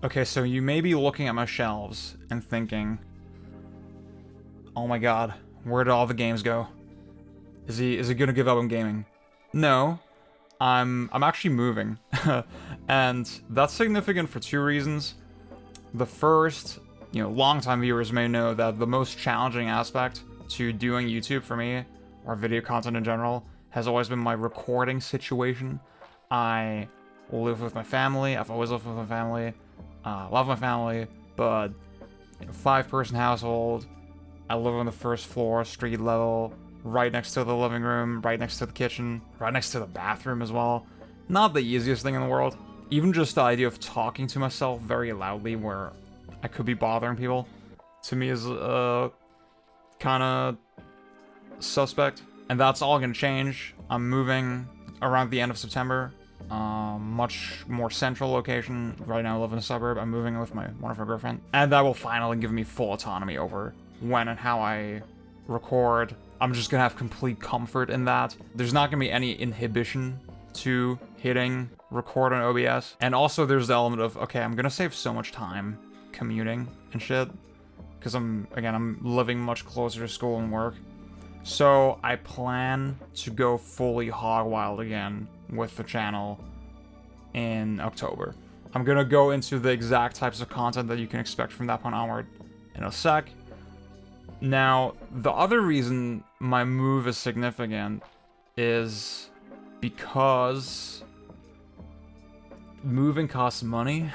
Okay, so you may be looking at my shelves and thinking, oh my god, where did all the games go? Is he gonna give up on gaming? No, I'm actually moving. And that's significant for two reasons. The first, longtime viewers may know that the most challenging aspect to doing YouTube for me, or video content in general, has always been my recording situation. I live with my family. I've always lived with my family. Love my family, but 5-person household. I live on the first floor, street level, right next to the living room, right next to the kitchen, right next to the bathroom as well. Not the easiest thing in the world. Even just the idea of talking to myself very loudly where I could be bothering people, to me is kind of suspect. And that's all gonna change. I'm moving around the end of September. Much more central location. Right now I live in a suburb. I'm moving with my wonderful girlfriend. And that will finally give me full autonomy over when and how I record. I'm just gonna have complete comfort in that. There's not gonna be any inhibition to hitting record on OBS. And also there's the element of, okay, I'm gonna save so much time commuting and shit. Because I'm living much closer to school and work. So I plan to go fully hog wild again with the channel in October. I'm gonna go into the exact types of content that you can expect from that point onward in a sec. Now, the other reason my move is significant is because moving costs money.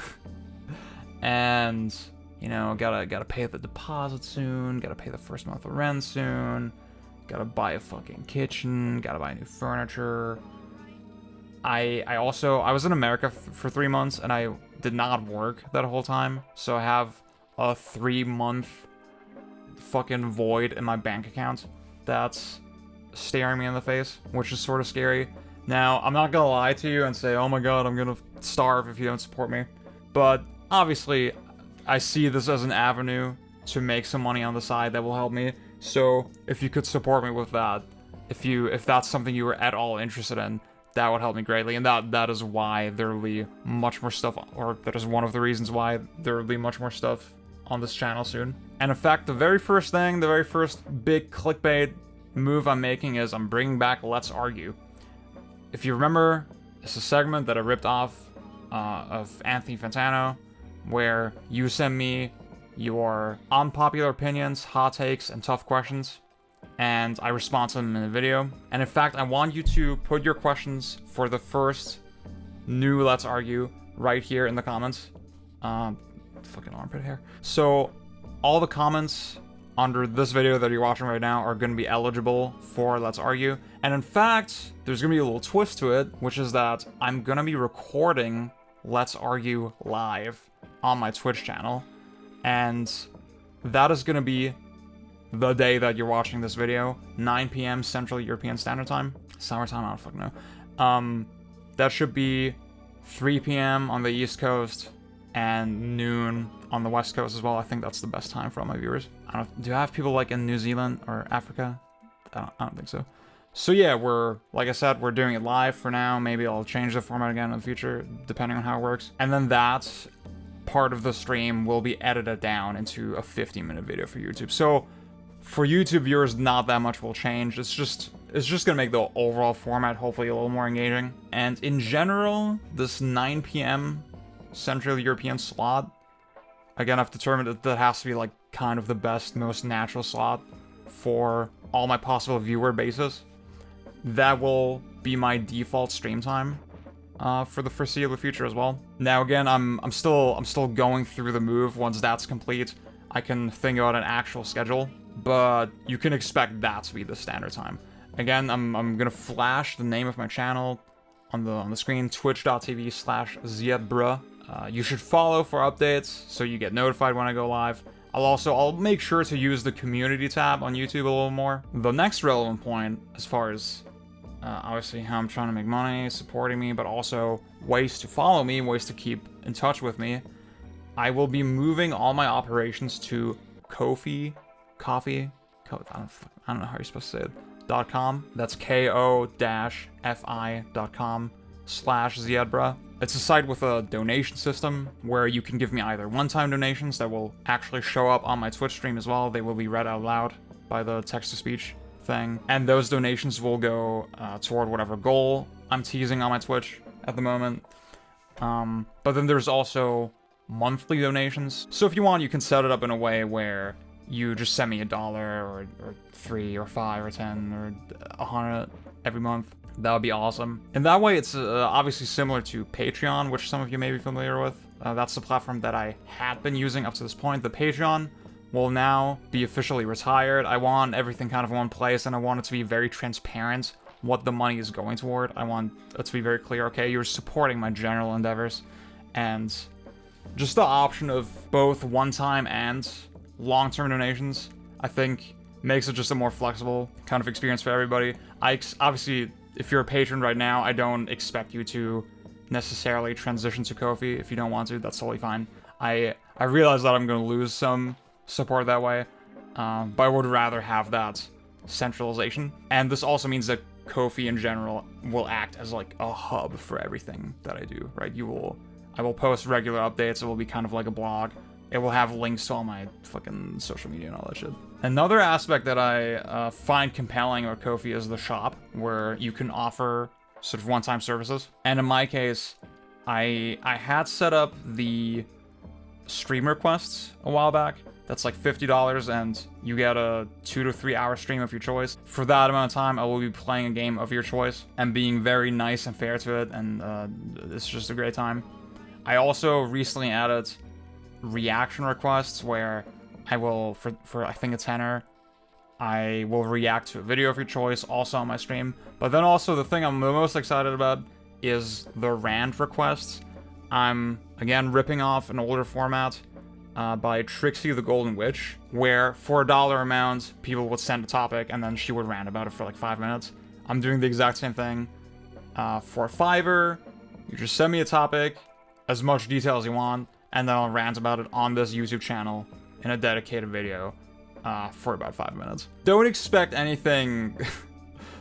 And, gotta pay the deposit soon, gotta pay the first month of rent soon, gotta buy a fucking kitchen, gotta buy new furniture. I was in America for 3 months, and I did not work that whole time, so I have a 3-month fucking void in my bank account that's staring me in the face, which is sort of scary. Now, I'm not gonna lie to you and say, oh my god, I'm gonna starve if you don't support me, but obviously, I see this as an avenue to make some money on the side that will help me, so if you could support me with that, if that's something you were at all interested in, that would help me greatly, and that is why there will be much more stuff, or that is one of the reasons why there will be much more stuff on this channel soon. And in fact, the very first big clickbait move I'm making is I'm bringing back Let's Argue. If you remember, it's a segment that I ripped off of Anthony Fantano, where you send me your unpopular opinions, hot takes, and tough questions, and I respond to them in a video. And in fact, I want you to put your questions for the first new Let's Argue right here in the comments. Fucking armpit hair. So, all the comments under this video that you're watching right now are going to be eligible for Let's Argue. And in fact, there's going to be a little twist to it, which is that I'm going to be recording Let's Argue live on my Twitch channel. And that is going to be the day that you're watching this video, 9 p.m. Central European Standard Time. Summertime, I don't fucking know. That should be 3 p.m. on the East Coast and noon on the West Coast as well. I think that's the best time for all my viewers. Do I have people like in New Zealand or Africa? I don't think so. So yeah, like I said, we're doing it live for now. Maybe I'll change the format again in the future, depending on how it works. And then that part of the stream will be edited down into a 15-minute video for YouTube. So for YouTube viewers, not that much will change. It's just gonna make the overall format hopefully a little more engaging. And in general, this 9 p.m. Central European slot, again, I've determined that that has to be like kind of the best, most natural slot for all my possible viewer bases. That will be my default stream time for the foreseeable future as well. Now again, I'm still going through the move. Once that's complete, I can think about an actual schedule, but you can expect that to be the standard time. Again, I'm gonna flash the name of my channel on the screen, twitch.tv/ziadbruh. You should follow for updates so you get notified when I go live. I'll make sure to use the community tab on YouTube a little more. The next relevant point, as far as obviously how I'm trying to make money, supporting me, but also ways to follow me, ways to keep in touch with me, I will be moving all my operations to Ko-fi, I don't know how you're supposed to say it, .com. That's ko-fi.com. patreon.com/Ziedbra. It's a site with a donation system where you can give me either one-time donations that will actually show up on my Twitch stream as well. They will be read out loud by the text-to-speech thing. And those donations will go toward whatever goal I'm teasing on my Twitch at the moment. But then there's also monthly donations. So if you want, you can set it up in a way where you just send me $1 or $3 or $5 or $10 or $100 every month. That would be awesome. And that way, it's obviously similar to Patreon, which some of you may be familiar with. That's the platform that I had been using up to this point. The Patreon will now be officially retired. I want everything kind of in one place, and I want it to be very transparent what the money is going toward. I want it to be very clear, okay, you're supporting my general endeavors. And just the option of both one-time and long-term donations, I think, makes it just a more flexible kind of experience for everybody. Obviously, if you're a patron right now, I don't expect you to necessarily transition to Ko-fi. If you don't want to, that's totally fine. I realize that I'm going to lose some support that way, but I would rather have that centralization. And this also means that Ko-fi in general will act as like a hub for everything that I do, right? I will post regular updates. It will be kind of like a blog. It will have links to all my fucking social media and all that shit. Another aspect that I find compelling about Ko-fi is the shop, where you can offer sort of one-time services. And in my case, I had set up the stream requests a while back. That's like $50, and you get a 2 to 3 hour stream of your choice. For that amount of time, I will be playing a game of your choice and being very nice and fair to it, and it's just a great time. I also recently added reaction requests where I will, for I think a tenner, I will react to a video of your choice also on my stream. But then also the thing I'm the most excited about is the rant requests. I'm, again, ripping off an older format by Trixie the Golden Witch, where for $1 amount, people would send a topic and then she would rant about it for like 5 minutes. I'm doing the exact same thing. For $5, you just send me a topic, as much detail as you want, and then I'll rant about it on this YouTube channel in a dedicated video for about 5 minutes. Don't expect anything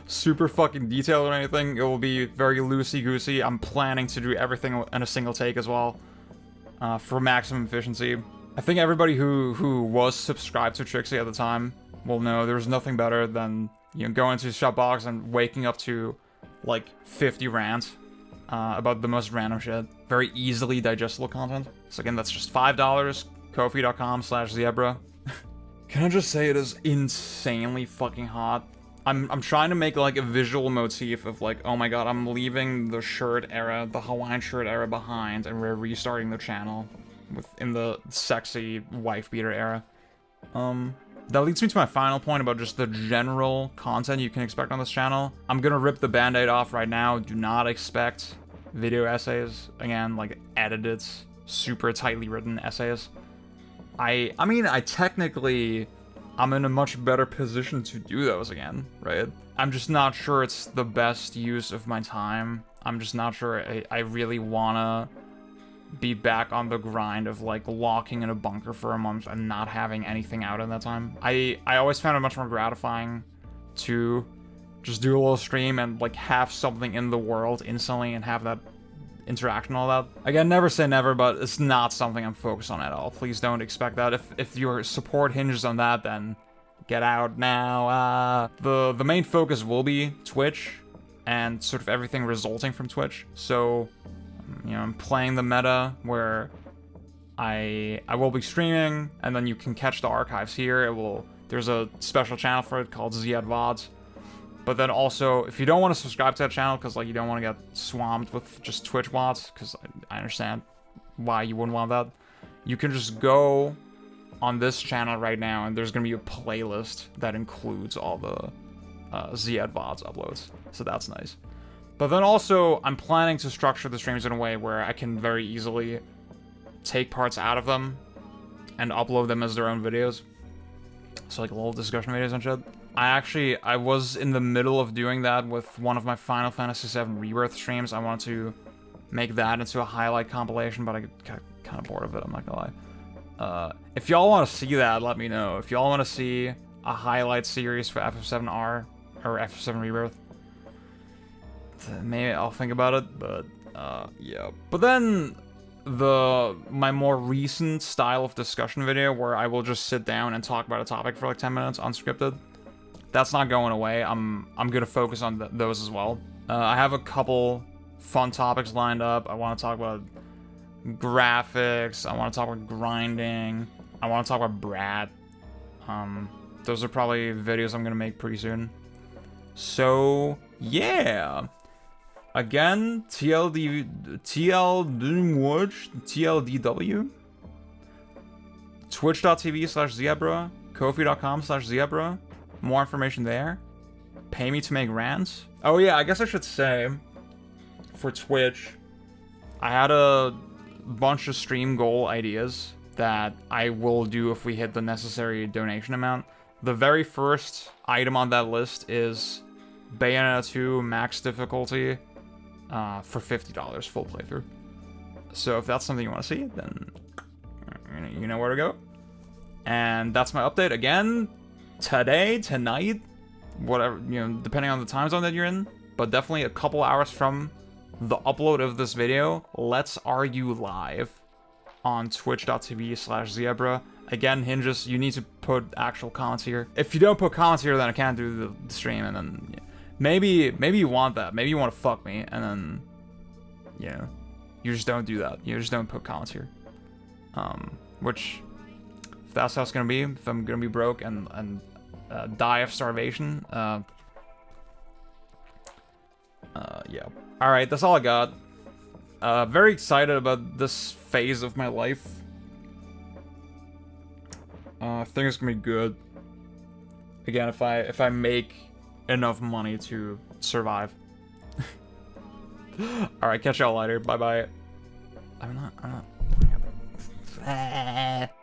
super fucking detailed or anything. It will be very loosey-goosey. I'm planning to do everything in a single take as well for maximum efficiency. I think everybody who was subscribed to Trixie at the time will know there's nothing better than, you know, going to Shopbox and waking up to like 50 rants about the most random shit. Very easily digestible content. So again, that's just $5, Ko-fi.com/Ziedbra. Can I just say it is insanely fucking hot? I'm trying to make like a visual motif of like, oh my god, I'm leaving the shirt era, the Hawaiian shirt era behind, and we're restarting the channel in the sexy wife beater era. That leads me to my final point about just the general content you can expect on this channel. I'm gonna rip the band-aid off right now. Do not expect video essays. Again, like edited, super tightly written essays. I mean, I'm in a much better position to do those again, right? I'm just not sure it's the best use of my time. I'm just not sure I really wanna be back on the grind of like locking in a bunker for a month and not having anything out in that time. I always found it much more gratifying to just do a little stream and like have something in the world instantly and have that interaction and all that. Again, never say never, but it's not something I'm focused on at all. Please don't expect that. If your support hinges on that, then get out now. The main focus will be Twitch and sort of everything resulting from Twitch. So, you know, I'm playing the meta where I will be streaming, and then you can catch the archives here. There's a special channel for it called Zied VODs. But then also, if you don't want to subscribe to that channel because like you don't want to get swamped with just Twitch bots, because I understand why you wouldn't want that, you can just go on this channel right now, and there's gonna be a playlist that includes all the Zied VODs uploads. So that's nice. But then also, I'm planning to structure the streams in a way where I can very easily take parts out of them and upload them as their own videos. So like little discussion videos and shit. I was in the middle of doing that with one of my Final Fantasy VII Rebirth streams. I wanted to make that into a highlight compilation, but I got kind of bored of it, I'm not gonna lie. If y'all want to see that, let me know. If y'all want to see a highlight series for FF7R, or FF7 Rebirth, maybe I'll think about it, but yeah. But then my more recent style of discussion video where I will just sit down and talk about a topic for like 10 minutes unscripted, that's not going away. I'm gonna focus on those as well. I have a couple fun topics lined up. I want to talk about graphics. I want to talk about grinding. I want to talk about Brat. Those are probably videos I'm gonna make pretty soon. So yeah. Again, TLDW, twitch.tv/Zebra, Ko-fi.com/Zebra, more information there. Pay me to make rants. Oh yeah, I guess I should say, for Twitch, I had a bunch of stream goal ideas that I will do if we hit the necessary donation amount. The very first item on that list is Bayonetta 2 max difficulty for $50 full playthrough. So if that's something you want to see, then you know where to go. And that's my update. Again, today, tonight, whatever, depending on the time zone that you're in, but definitely a couple hours from the upload of this video, Let's Argue Live on twitch.tv/Zebra. Again, Hinges, you need to put actual comments here. If you don't put comments here, then I can't do the stream, and then maybe you want that. Maybe you want to fuck me, and then you just don't do that. You just don't put comments here. Which, if that's how it's gonna be, if I'm gonna be broke and die of starvation, yeah. All right, that's all I got. Very excited about this phase of my life. I think it's gonna be good. Again, if I make enough money to survive. All right, catch y'all later. Bye bye. I'm not.